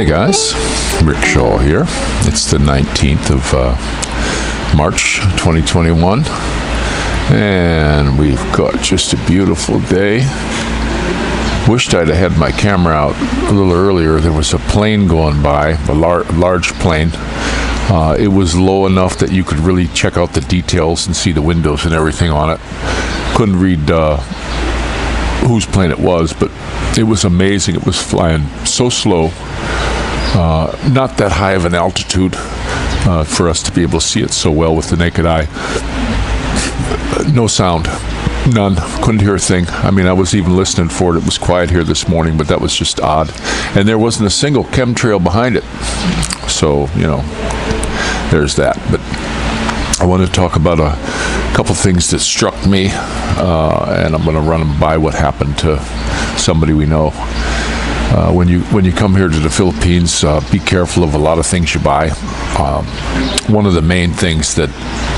guys, Rick Shaw here. It's the 19th of March 2021, and we've got just a beautiful day. Wished I'd have had my camera out a little earlier. There was a plane going by, a large plane. It was low enough that you could really check out the details and see the windows and everything on it. Couldn't read whose plane it was, but it was amazing. It was flying so slow, not that high of an altitude for us to be able to see it so well with the naked eye. No sound, none, couldn't hear a thing. I mean, I was even listening for it. It was quiet here this morning, but that was just odd. And there wasn't a single chemtrail behind it. So, you know, there's that. But I want to talk about a couple things that struck me, and I'm going to run them by what happened to somebody we know. When you come here to the Philippines, be careful of a lot of things you buy. One of the main things that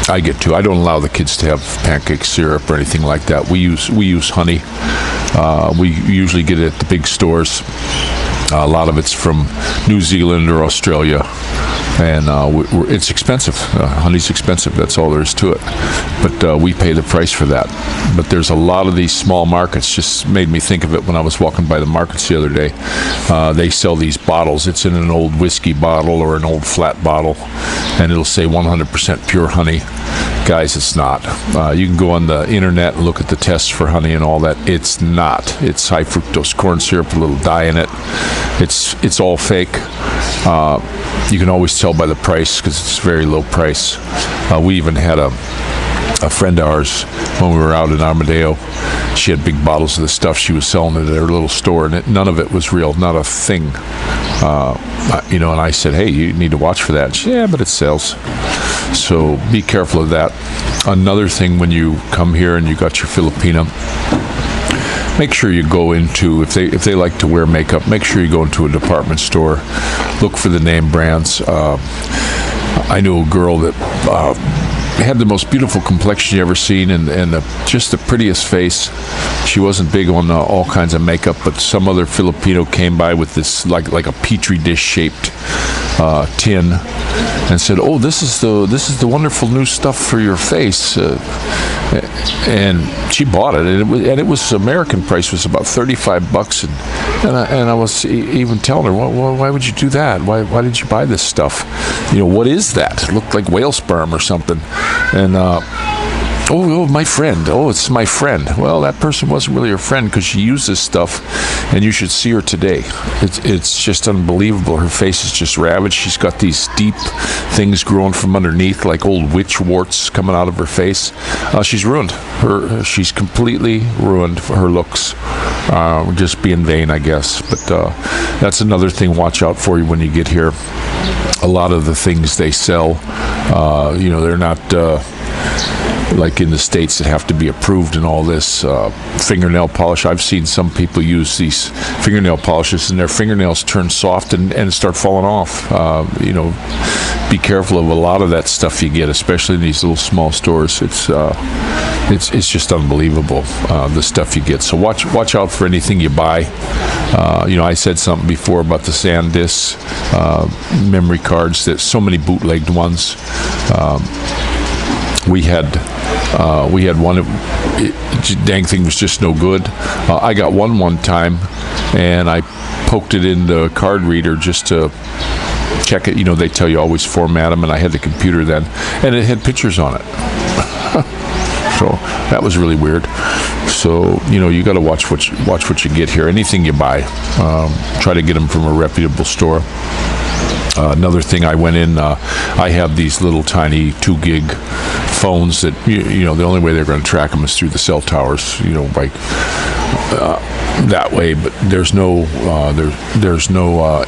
I get to, I don't allow the kids to have pancake syrup or anything like that. We use honey. We usually get it at the big stores. A lot of it's from New Zealand or Australia, and it's expensive. Honey's expensive. That's all there is to it. But we pay the price for that. But there's a lot of these small markets. Just made me think of it when I was walking by the markets the other day. They sell these bottles. It's in an old whiskey bottle or an old flat bottle, and it'll say 100% pure honey. Guys, it's not. You can go on the internet and look at the tests for honey and all that. It's not. It's high fructose corn syrup, a little dye in it. It's all fake. You can always tell by the price because it's very low price. We even had a friend of ours when we were out in Armadillo. She had big bottles of the stuff she was selling at her little store, and none of it was real, not a thing. And I said, hey, you need to watch for that. And she said, yeah, but it sells. So be careful of that. Another thing, when you come here and you got your Filipina, make sure you go into, if they like to wear makeup, make sure you go into a department store, look for the name brands. I knew a girl that had the most beautiful complexion you ever seen, and just the prettiest face. She wasn't big on all kinds of makeup, but some other Filipino came by with this like a petri dish shaped tin, and said, "Oh, this is the wonderful new stuff for your face." And she bought it, and it was American price was about $35, and I was even telling her, why would you do that? Why did you buy this stuff? What is that? It looked like whale sperm or something. And oh, my friend. Oh, it's my friend. Well, that person wasn't really her friend because she used this stuff, and you should see her today. It's just unbelievable. Her face is just ravaged. She's got these deep things growing from underneath, like old witch warts coming out of her face. She's ruined. She's completely ruined for her looks. Just being vain, I guess. But that's another thing. Watch out for you when you get here. A lot of the things they sell, they're not like in the States that have to be approved and all this. Fingernail polish. I've seen some people use these fingernail polishes and their fingernails turn soft and start falling off. Be careful of a lot of that stuff you get, especially in these little small stores. It's just unbelievable, the stuff you get. So watch out for anything you buy. I said something before about the SanDisk memory cards. There's so many bootlegged ones. We had one. Dang thing was just no good. I got one time, and I poked it in the card reader just to check it. They tell you always format them, and I had the computer then, and it had pictures on it. So that was really weird. So you got to watch what you get here. Anything you buy, try to get them from a reputable store. Another thing, I went in. I have these little tiny 2 gig phones that the only way they're going to track them is through the cell towers. Like that way. But there's no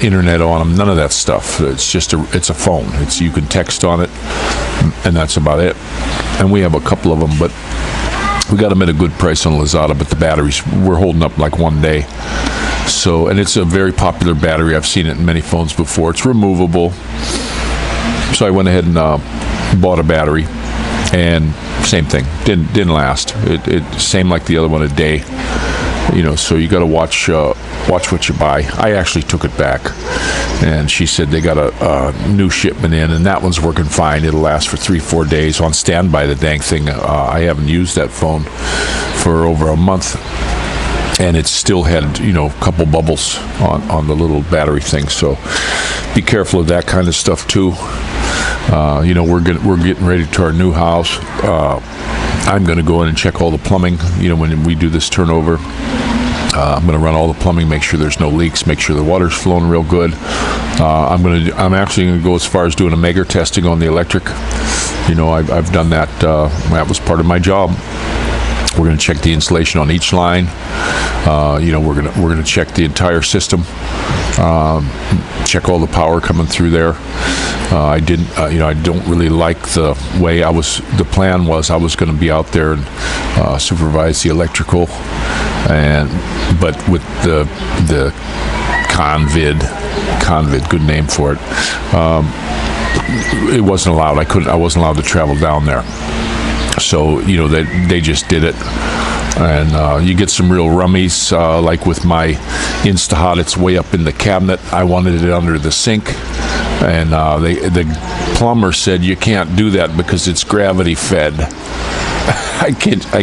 internet on them. None of that stuff. It's just it's a phone. You can text on it, and that's about it. And we have a couple of them, but we got them at a good price on Lazada. But the batteries were holding up like one day. So, and it's a very popular battery. I've seen it in many phones before. It's removable. So I went ahead and bought a battery, and same thing. Didn't last. It same like the other one, a day. So you got to watch what you buy. I actually took it back, and she said they got a new shipment in, and that one's working fine. It'll last for 3-4 days on standby. The dang thing. I haven't used that phone for over a month, and it still had a couple bubbles on the little battery thing. So be careful of that kind of stuff too. We're getting ready to our new house. I'm going to go in and check all the plumbing. When we do this turnover, I'm going to run all the plumbing, make sure there's no leaks, make sure the water's flowing real good. I'm actually going to go as far as doing a Megger testing on the electric. I've done that. That was part of my job. We're going to check the insulation on each line. We're going to check the entire system. Check all the power coming through there. I don't really like the way the plan was I was going to be out there and supervise the electrical, but with the convid, good name for it, it wasn't allowed. I wasn't allowed to travel down there. So they just did it. And you get some real rummies, like with my Instahot, it's way up in the cabinet. I wanted it under the sink, and the plumber said you can't do that because it's gravity fed. I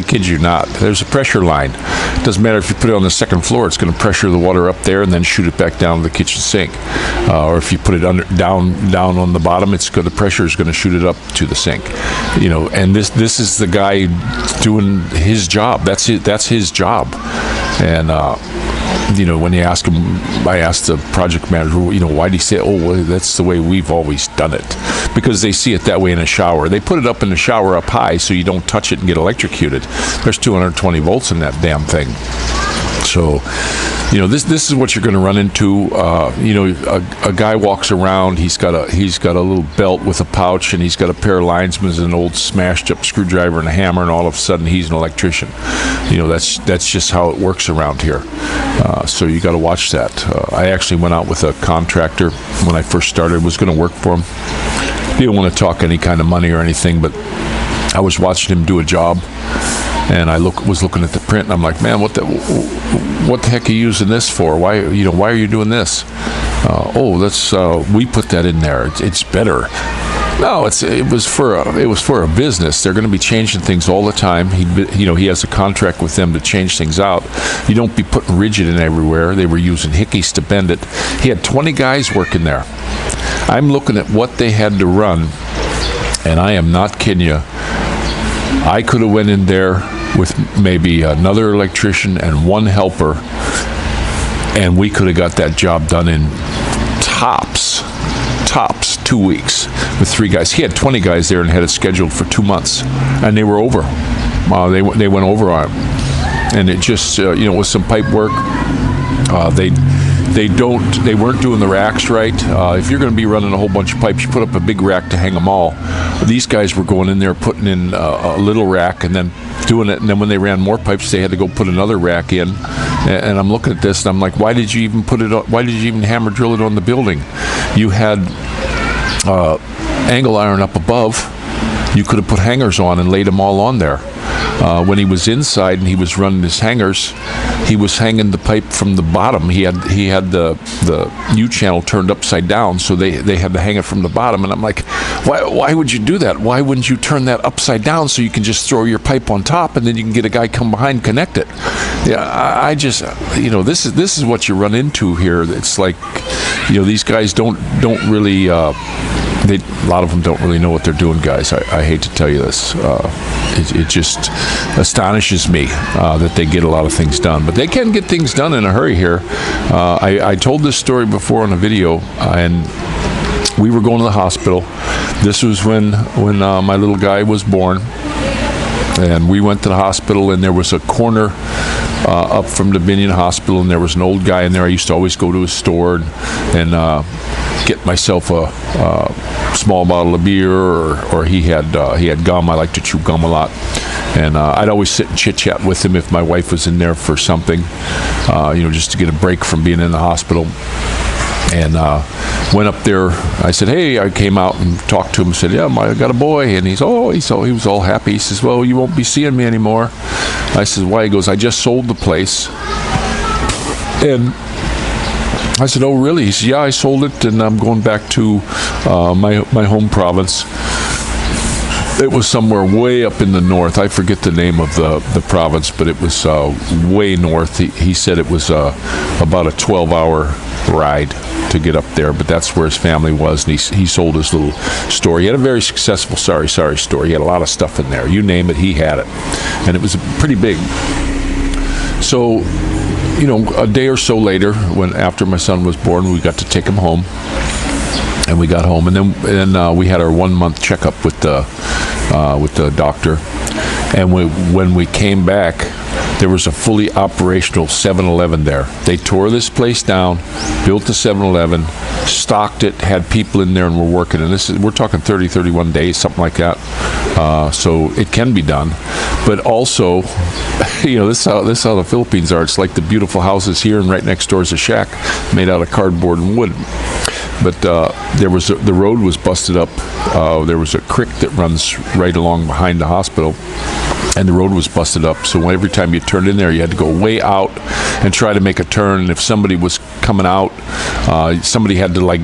kid you not. There's a pressure line. It doesn't matter if you put it on the second floor; it's going to pressure the water up there and then shoot it back down to the kitchen sink. Or if you put it down on the bottom, the pressure is going to shoot it up to the sink. And this is the guy doing his job. That's his job. And when you ask him, I asked the project manager, why do you say, well, that's the way we've always done it? Because they see it that way in a shower. They put it up in the shower up high so you don't touch it and get electrocuted. There's 220 volts in that damn thing. So, this is what you're going to run into. A guy walks around. He's got a little belt with a pouch, and he's got a pair of linesmen's, an old smashed up screwdriver and a hammer, and all of a sudden he's an electrician. That's just how it works around here. So you got to watch that. I actually went out with a contractor when I first started. Was going to work for him. Didn't want to talk any kind of money or anything, but I was watching him do a job. And I was looking at the print, and I'm like, man, what the heck are you using this for? Why are you doing this? We put that in there. It's better. No, it was for a business. They're going to be changing things all the time. He has a contract with them to change things out. You don't be putting rigid in everywhere. They were using hickeys to bend it. He had 20 guys working there. I'm looking at what they had to run, and I am not kidding you. I could have went in there with maybe another electrician and one helper, and we could have got that job done in tops 2 weeks with 3 guys. He had 20 guys there and had it scheduled for 2 months, and they were over. They went over on it, and it just with some pipe work, they weren't doing the racks right. If you're going to be running a whole bunch of pipes, you put up a big rack to hang them all. These guys were going in there, putting in a little rack, and then doing it. And then when they ran more pipes, they had to go put another rack in. And I'm looking at this, and I'm like, why did you even put it on? Why did you even hammer drill it on the building? You had angle iron up above. You could have put hangers on and laid them all on there. When he was inside and he was running his hangers, he was hanging the pipe from the bottom. He had the U-channel turned upside down, so they had to hang it from the bottom. And I'm like, why would you do that? Why wouldn't you turn that upside down so you can just throw your pipe on top and then you can get a guy come behind and connect it? Yeah, I just this is what you run into here. It's like these guys don't really. A lot of them don't really know what they're doing, guys. I hate to tell you this. It just astonishes me that they get a lot of things done. But they can get things done in a hurry here. I told this story before in a video, and we were going to the hospital. This was when my little guy was born. And we went to the hospital, and there was a corner up from the Dominion Hospital, and there was an old guy in there. I used to always go to his store and get myself a small bottle of beer, or he had gum. I like to chew gum a lot, and I'd always sit and chit chat with him if my wife was in there for something, just to get a break from being in the hospital. And went up there. I said, hey, I came out and talked to him. Said, yeah, I got a boy. And he was all happy. He says, well, you won't be seeing me anymore. I said, why? He goes, I just sold the place. And I said, oh, really? He said, yeah, I sold it, and I'm going back to my home province. It was somewhere way up in the north. I forget the name of the province, but it was way north. He said it was about a 12-hour ride to get up there, but that's where his family was, and he sold his little store. He had a very successful Sorry store. He had a lot of stuff in there. You name it, he had it. And it was pretty big. So, a day or so later, after my son was born, we got to take him home. And we got home, and then we had our 1-month checkup with the doctor. And when we came back, there was a fully operational 7-Eleven there. They tore this place down, built the 7-Eleven, stocked it, had people in there, and were working. And we're talking 30, 31 days, something like that. So it can be done. But also, this is how the Philippines are. It's like the beautiful houses here, and right next door is a shack made out of cardboard and wood. But the road was busted up. There was a creek that runs right along behind the hospital, and the road was busted up. So every time you turned in there, you had to go way out and try to make a turn. And if somebody was coming out, somebody had to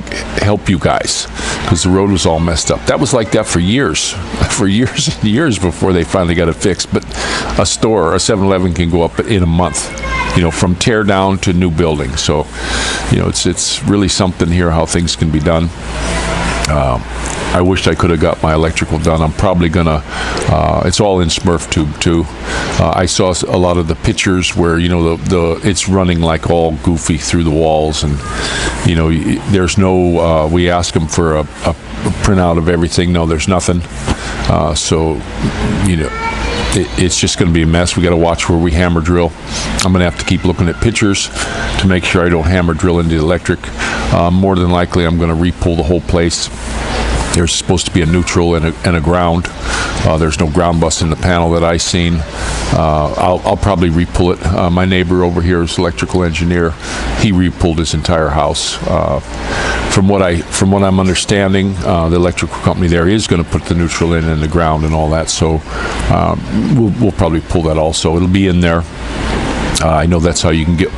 help you guys, because the road was all messed up. That was like that for years and years before they finally got it fixed. But a 7-Eleven can go up in a month. From tear down to new building. So, it's really something here how things can be done. I wished I could have got my electrical done. I'm probably gonna. It's all in Smurf tube too. I saw a lot of the pictures where it's running like all goofy through the walls, and there's no. We asked them for a printout of everything. No, there's nothing. So it's just going to be a mess. We got to watch where we hammer drill. I'm going to have to keep looking at pictures to make sure I don't hammer drill into the electric. More than likely, I'm going to re-pull the whole place. There's supposed to be a neutral and a ground. There's no ground bus in the panel that I've seen. I'll probably re-pull it. My neighbor over here is electrical engineer. He re-pulled his entire house. From what I'm understanding, the electrical company there is going to put the neutral in and the ground and all that. So we'll probably pull that also. It'll be in there. I know that's how you can get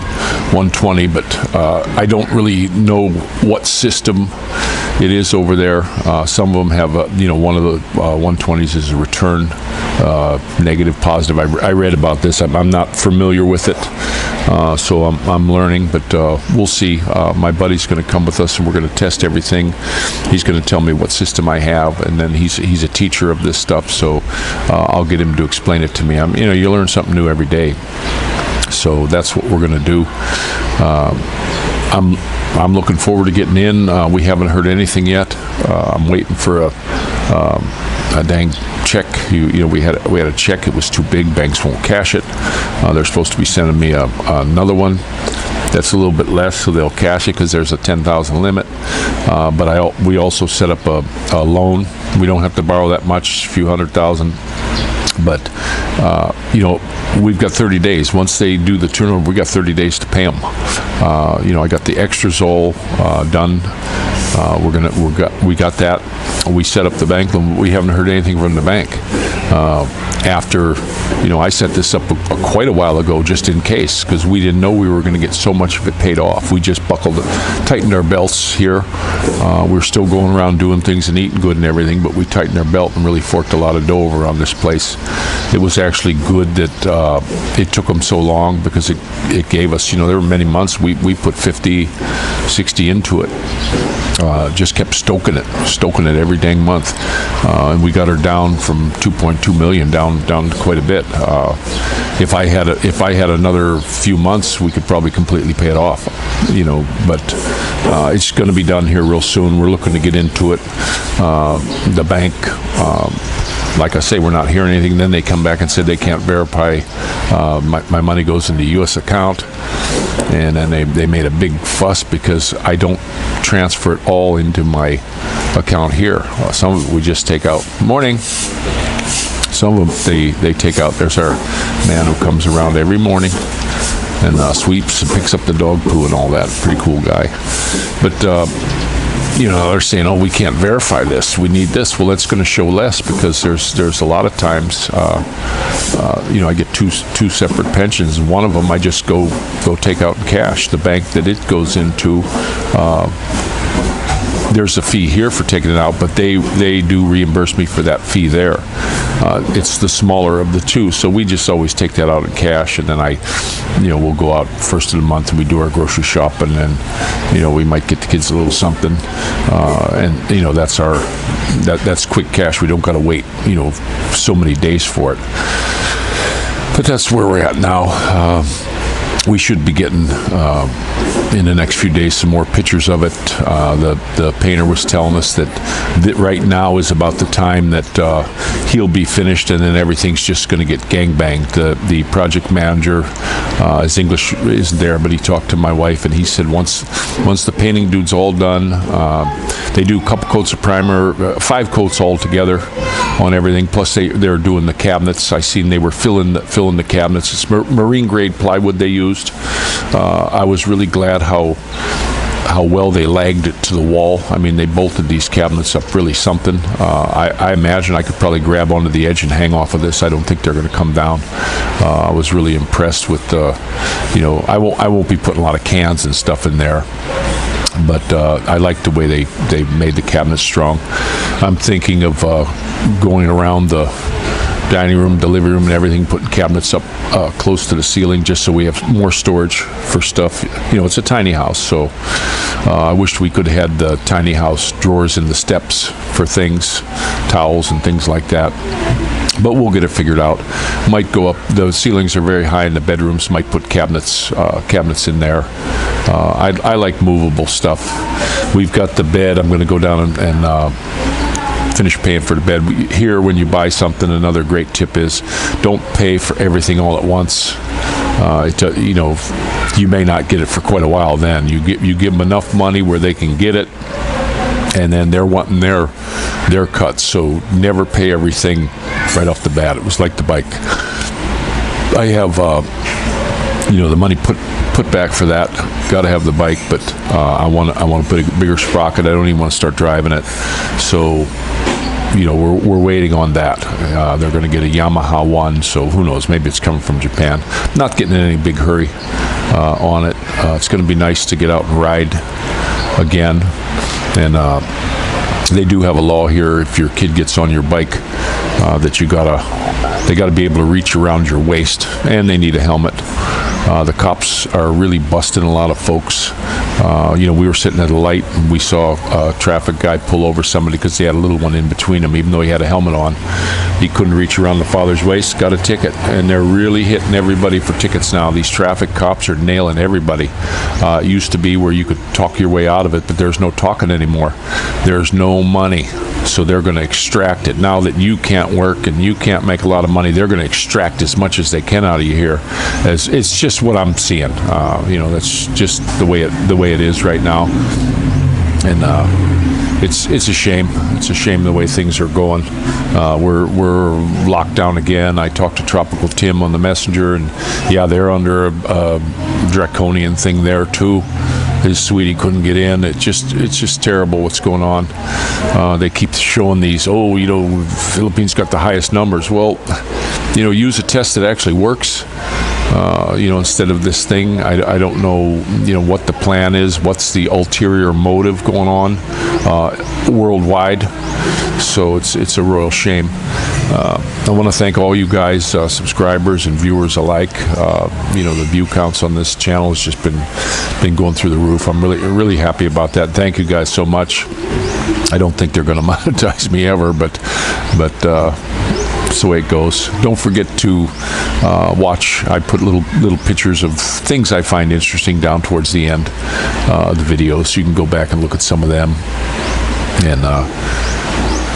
120, but I don't really know what system it is over there. Some of them have, one of the 120s is a return, negative, positive. I read about this. I'm not familiar with it, so I'm learning, but we'll see. My buddy's going to come with us, and we're going to test everything. He's going to tell me what system I have, and then he's a teacher of this stuff, so I'll get him to explain it to me. You learn something new every day. So that's what we're going to do. I'm looking forward to getting in. We haven't heard anything yet. I'm waiting for a dang check. We had a check. It was too big. Banks won't cash it. They're supposed to be sending me another one that's a little bit less, so they'll cash it because there's a 10,000 limit. But we also set up a loan. We don't have to borrow that much, a few $100,000. But we've got 30 days. Once they do the turnover, we got 30 days to pay them. I got the extras all done. We got that. We set up the bank loan. We haven't heard anything from the bank. After, I set this up quite a while ago just in case, because we didn't know we were going to get so much of it paid off. We just tightened our belts here. We're still going around doing things and eating good and everything, but we tightened our belt and really forked a lot of dough over on this place. It was actually good that it took them so long, because it gave us, there were many months we put 50, 60 into it. Just kept stoking it every dang month, and we got her down from 2.2 million down quite a bit. If I had another few months, we could probably completely pay it off, But it's going to be done here real soon. We're looking to get into it. The bank. Like I say, we're not hearing anything. Then they come back and said they can't verify. My money goes into U.S. account, and then they made a big fuss because I don't transfer it all into my account here. Some of it we just take out. Morning. Some of them they take out. There's our man who comes around every morning. and sweeps and picks up the dog poo and all that. Pretty cool guy. But they're saying, oh, we can't verify this. We need this. Well, that's going to show less because there's a lot of times, I get two separate pensions, and one of them I just go take out in cash. The bank that it goes into, there's a fee here for taking it out, but they do reimburse me for that fee there. It's the smaller of the two, so we just always take that out in cash, and then we'll go out first of the month and we do our grocery shopping, and we might get the kids a little something, and that's quick cash. We don't got to wait so many days for it. But that's where we're at now. We should be getting in the next few days some more pictures of it. The painter was telling us that right now is about the time that he'll be finished, and then everything's just going to get gangbanged. The project manager, his English isn't there, but he talked to my wife, and he said once the painting dude's all done, they do a couple coats of primer, 5 coats all together on everything. Plus they're doing the cabinets. I seen they were filling the cabinets. It's marine grade plywood they used. I was really glad how well they lagged it to the wall. I mean, they bolted these cabinets up really something. I imagine I could probably grab onto the edge and hang off of this. I don't think they're going to come down. I was really impressed with I won't be putting a lot of cans and stuff in there, but I like the way they made the cabinets strong. I'm thinking of going around the dining room, the living room, and everything, putting cabinets up close to the ceiling just so we have more storage for stuff. It's a tiny house, so I wished we could have had the tiny house drawers in the steps for things, towels and things like that. But we'll get it figured out. Might go up. The ceilings are very high in the bedrooms. Might put cabinets in there. I like movable stuff. We've got the bed. I'm going to go down and finish paying for the bed. Here, when you buy something, another great tip is don't pay for everything all at once. You may not get it for quite a while. Then you give them enough money where they can get it, and then they're wanting their cut. So never pay everything right off the bat. It was like the bike. I have the money put back for that. Got to have the bike, but I want to put a bigger sprocket. I don't even want to start driving it. So we're waiting on that. They're going to get a Yamaha one, so who knows? Maybe it's coming from Japan. Not getting in any big hurry on it. It's going to be nice to get out and ride again. And they do have a law here: if your kid gets on your bike, that they gotta be able to reach around your waist, and they need a helmet. The cops are really busting a lot of folks. We were sitting at a light and we saw a traffic guy pull over somebody because he had a little one in between him. Even though he had a helmet on, he couldn't reach around the father's waist. Got a ticket, and they're really hitting everybody for tickets now. These traffic cops are nailing everybody. It used to be where you could talk your way out of it, but there's no talking anymore. There's no money. So they're going to extract it. Now that you can't work and you can't make a lot of money, they're going to extract as much as they can out of you here. It's just what I'm seeing. That's just the way it is right now. And it's a shame. It's a shame the way things are going. We're locked down again. I talked to Tropical Tim on the messenger, and yeah, they're under a draconian thing there too. His sweetie couldn't get in. It's just terrible what's going on. They keep showing these, Philippines got the highest numbers. Well, use a test that actually works. Instead of this thing. I don't know, what the plan is, what's the ulterior motive going on worldwide. So it's a royal shame. I want to thank all you guys, subscribers and viewers alike. The view counts on this channel has just been going through the roof. I'm really happy about that. Thank you guys so much. I don't think they're going to monetize me ever, but that's the way it goes. Don't forget to watch. I put little pictures of things I find interesting down towards the end of the video, so you can go back and look at some of them. And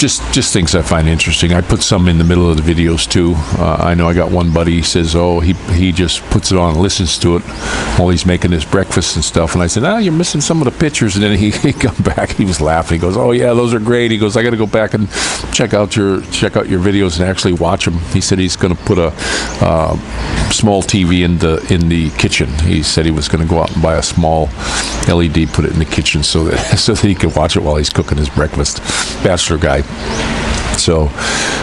just things I find interesting. I put some in the middle of the videos too. I know I got one buddy, he says, oh, he just puts it on and listens to it while he's making his breakfast and stuff. And I said, you're missing some of the pictures. And then he come back, he was laughing. He goes, oh yeah, those are great. He goes, I got to go back and check out your videos and actually watch them. He said he's going to put a small TV in the kitchen. He said he was going to go out and buy a small LED, put it in the kitchen so that he could watch it while he's cooking his breakfast. Bachelor guy. So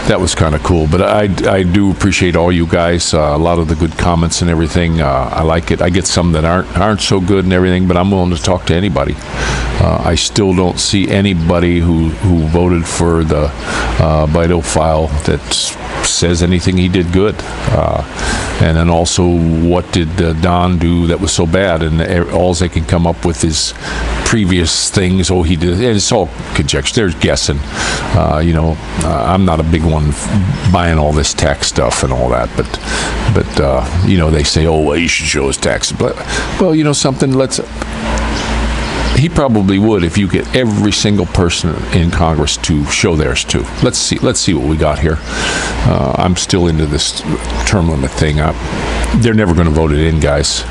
that was kind of cool. But I do appreciate all you guys. A lot of the good comments and everything. I like it. I get some that aren't so good and everything, but I'm willing to talk to anybody. I still don't see anybody who voted for the Bidophile that says anything he did good. And then also, what did Don do that was so bad? And all they can come up with is previous things. Oh, he did. And it's all conjecture. They're guessing. I'm not a big one buying all this tax stuff and all that. But they say, oh, well, you should show his taxes. But well, something. He probably would if you get every single person in Congress to show theirs too. Let's see what we got here. I'm still into this term limit thing. They're never going to vote it in, guys.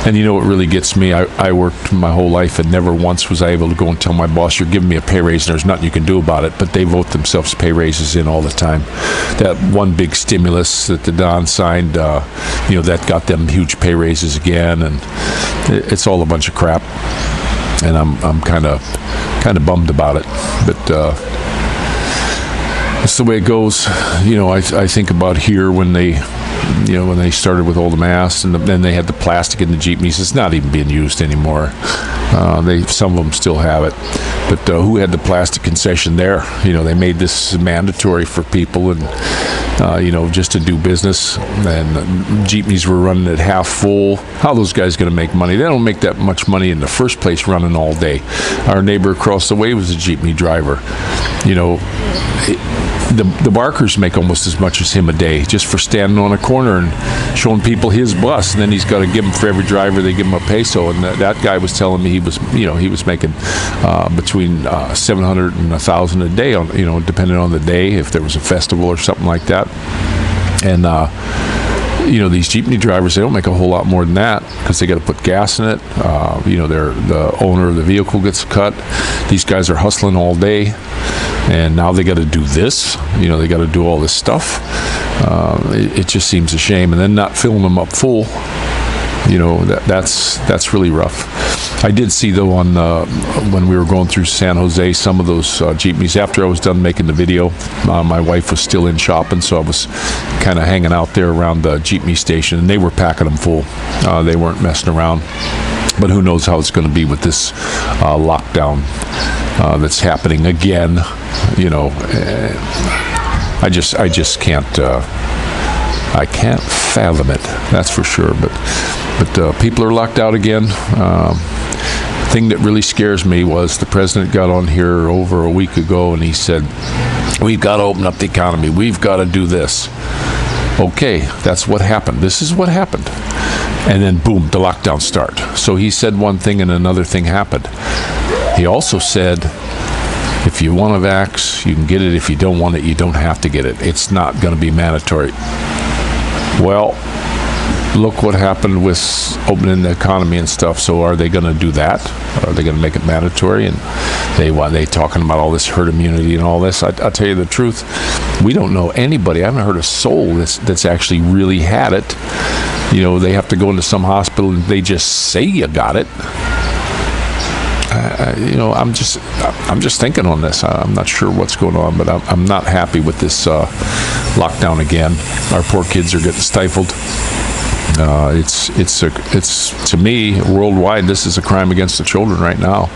And you know what really gets me? I worked my whole life and never once was I able to go and tell my boss, you're giving me a pay raise and there's nothing you can do about it. But they vote themselves pay raises in all the time. That one big stimulus that the Don signed, that got them huge pay raises again. And it's all a bunch of crap. And I'm kind of bummed about it, but that's the way it goes. I think about here when they started with all the masks, and then they had the plastic in the jeepneys. It's not even being used anymore. Some of them still have it, but who had the plastic concession there? They made this mandatory for people, and just to do business, and jeepneys were running at half full. How are those guys going to make money? They don't make that much money in the first place running all day. Our neighbor across the way was a jeepney driver. The Barkers make almost as much as him a day just for standing on a corner and showing people his bus, and then he's got to give them, for every driver they give him a peso. And that guy was telling me he was making between 700 and 1,000 a day, on depending on the day, if there was a festival or something like that. And these jeepney drivers, they don't make a whole lot more than that because they got to put gas in it. The owner of the vehicle gets cut. These guys are hustling all day, and now they got to do this. They got to do all this stuff. It just seems a shame. And then not filling them up full. That's really rough. I did see though when we were going through San Jose, some of those jeepneys. After I was done making the video, my wife was still in shopping, so I was kind of hanging out there around the jeepney station, and they were packing them full. They weren't messing around. But who knows how it's going to be with this lockdown that's happening again? I just can't. I can't fathom it. That's for sure. But people are locked out again. Thing that really scares me was the president got on here over a week ago and he said, we've got to open up the economy. We've got to do this. Okay, that's what happened. This is what happened. And then boom, the lockdown start. So he said one thing and another thing happened. He also said, if you want to vax, you can get it. If you don't want it, you don't have to get it. It's not going to be mandatory. Well, look what happened with opening the economy and stuff. So are they going to do that? Are they going to make it mandatory? And they talking about all this herd immunity and all this. I'll tell you the truth. We don't know anybody. I haven't heard a soul that's actually really had it. They have to go into some hospital and they just say you got it. I'm just thinking on this. I'm not sure what's going on, but I'm not happy with this lockdown again. Our poor kids are getting stifled. It's to me, worldwide, this is a crime against the children right now.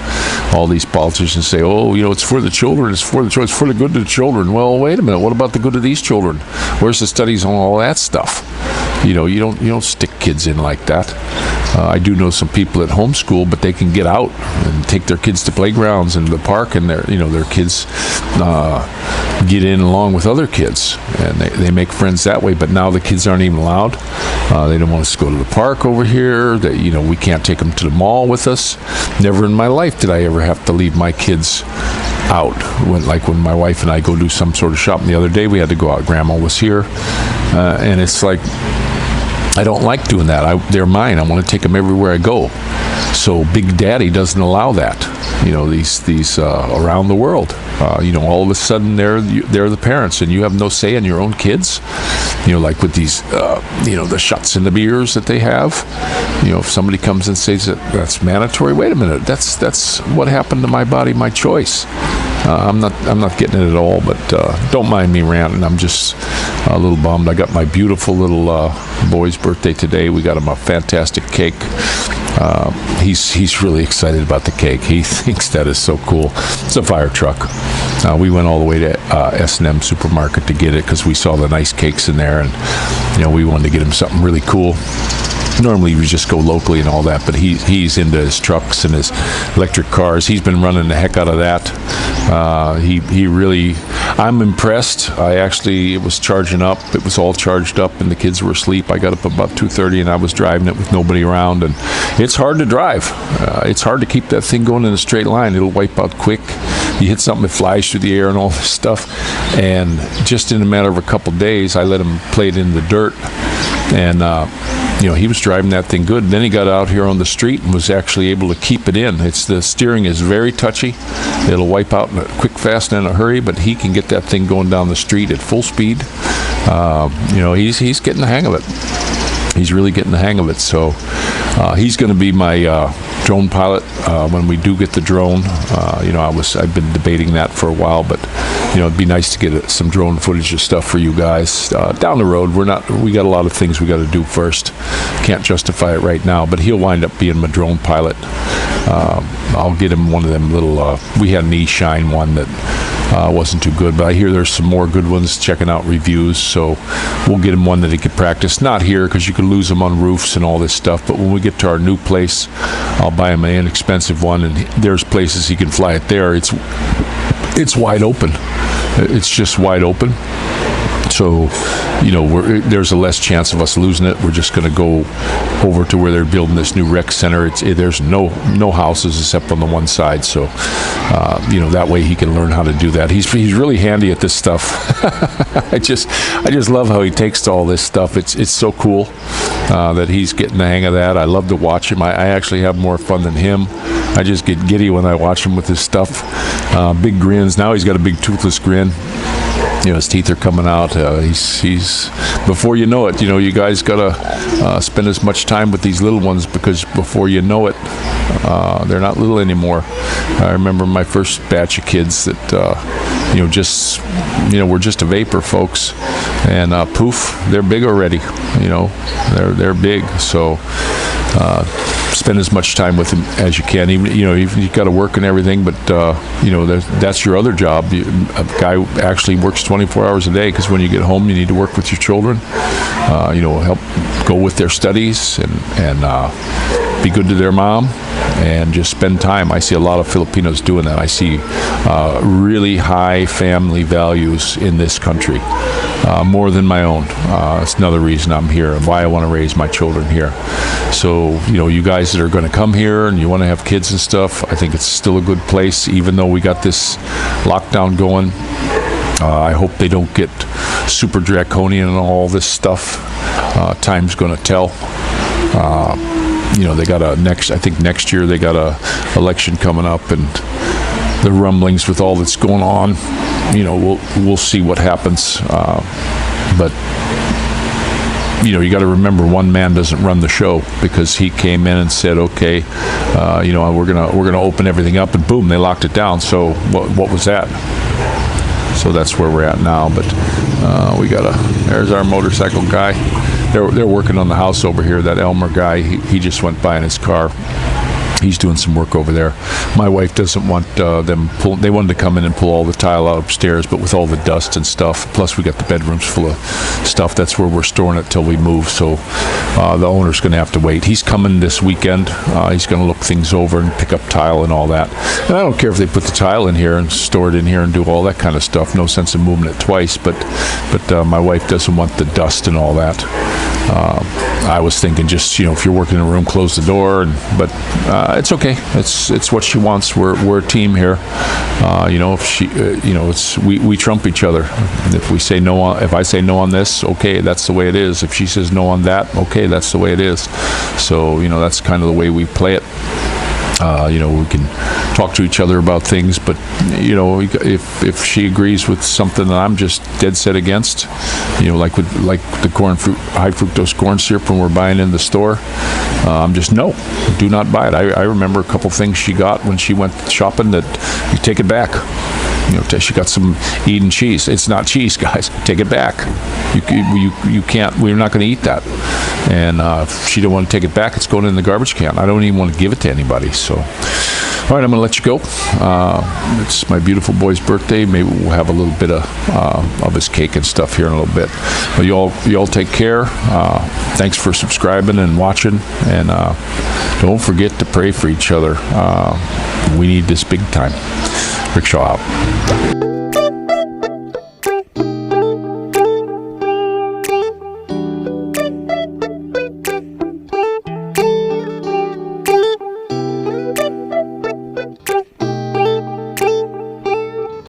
All these politicians say, oh, it's for the children, it's for the children, it's for the good of the children. Well, wait a minute, what about the good of these children? Where's the studies on all that stuff? You don't stick kids in like that. I do know some people at homeschool, but they can get out and take their kids to playgrounds and the park, and their kids get in along with other kids, and they make friends that way. But now the kids aren't even allowed. They don't want us to go to the park over here, that, you know, we can't take them to the mall with us. Never in my life did I ever have to leave my kids out. When my wife and I go do some sort of shopping. The other day we had to go out. Grandma was here, and it's like, I don't like doing that. They're mine. I want to take them everywhere I go. So Big Daddy doesn't allow that. You know, these around the world. You know, all of a sudden they're the parents, and you have no say in your own kids. You know, like with these, you know, the shots and the beers that they have. You know, if somebody comes and says that's mandatory, wait a minute, that's what happened to my body, my choice. I'm not getting it at all, but don't mind me ranting. I'm just a little bummed. I got my beautiful little boy's birthday today. We got him a fantastic cake. He's really excited about the cake. He thinks that is so cool. It's a fire truck. We went all the way to S&M supermarket to get it because we saw the nice cakes in there, and you know, we wanted to get him something really cool. Normally we just go locally and all that, but he's into his trucks and his electric cars. He's been running the heck out of that. He really, I'm impressed. It was charging up. It was all charged up, and the kids were asleep. I got up about 2:30, and I was driving it with nobody around, and it's hard to drive. It's hard to keep that thing going in a straight line. It'll wipe out quick. You hit something, it flies through the air and all this stuff. And just in a matter of a couple days, I let him play it in the dirt, and you know, he was driving that thing good. And then he got out here on the street and was actually able to keep it in. The steering is very touchy. It'll wipe out in a quick, fast, and in a hurry, but he can get that thing going down the street at full speed. You know, he's getting the hang of it. He's really getting the hang of it. So he's going to be my drone pilot when we do get the drone. You know, I've been debating that for a while, but you know, it'd be nice to get some drone footage of stuff for you guys down the road. We got a lot of things we got to do first. Can't justify it right now, but he'll wind up being my drone pilot. I'll get him one of them little. We had an E-Shine one that wasn't too good, but I hear there's some more good ones. Checking out reviews, so we'll get him one that he could practice. Not here, because you could lose them on roofs and all this stuff, but when we get to our new place, I'll buy him an inexpensive one, and there's places he can fly it there. It's wide open. It's just wide open. So, you know, there's a less chance of us losing it. We're just going to go over to where they're building this new rec center. There's no houses except on the one side. So, you know, that way he can learn how to do that. He's really handy at this stuff. I just love how he takes to all this stuff. It's so cool that he's getting the hang of that. I love to watch him. I actually have more fun than him. I just get giddy when I watch him with his stuff. Big grins. Now he's got a big toothless grin. You know, his teeth are coming out. He's before you know it, you know, you guys gotta spend as much time with these little ones, because before you know it, they're not little anymore. I remember my first batch of kids that, you know, just, you know, we're just a vapor, folks, and poof, they're big already. You know, they're big. So spend as much time with them as you can. Even, you know, you've got to work and everything, but you know, that's your other job. A guy actually works 24 hours a day, because when you get home, you need to work with your children. You know, help go with their studies and be good to their mom, and just spend time. I see a lot of Filipinos doing that. I see really high family values in this country, more than my own. It's another reason I'm here and why I want to raise my children here. So, you know, you guys that are going to come here and you want to have kids and stuff, I think it's still a good place, even though we got this lockdown going. I hope they don't get super draconian and all this stuff. Time's going to tell. You know, they got I think next year they got a election coming up, and the rumblings with all that's going on, you know, we'll see what happens. But you know, you got to remember, one man doesn't run the show, because he came in and said, okay, you know, we're gonna open everything up, and boom, they locked it down. So what was that? So that's where we're at now. But there's our motorcycle guy. They're working on the house over here. That Elmer guy, he just went by in his car. He's doing some work over there. My wife doesn't want them pull. They wanted to come in and pull all the tile out upstairs, but with all the dust and stuff, plus we got the bedrooms full of stuff, that's where we're storing it till we move. So the owner's going to have to wait. He's coming this weekend. He's going to look things over and pick up tile and all that. And I don't care if they put the tile in here and store it in here and do all that kind of stuff. No sense in moving it twice. But my wife doesn't want the dust and all that. I was thinking just, if you're working in a room, close the door. But it's okay. It's what she wants. We're a team here. If she, we trump each other. If we say no, if I say no on this, okay, that's the way it is. If she says no on that, okay, that's the way it is. So, that's kind of the way we play it. We can talk to each other about things, but if she agrees with something that I'm just dead set against, like the high fructose corn syrup when we're buying in the store, I'm just no, do not buy it. I remember a couple things she got when she went shopping that you take it back. She got some Eden cheese. It's not cheese, guys. Take it back. You can't. We're not going to eat that. And if she don't want to take it back, it's going in the garbage can. I don't even want to give it to anybody. So, all right, I'm going to let you go. It's my beautiful boy's birthday. Maybe we'll have a little bit of his cake and stuff here in a little bit. But you all take care. Thanks for subscribing and watching. And don't forget to pray for each other. We need this big time. Rickshaw out.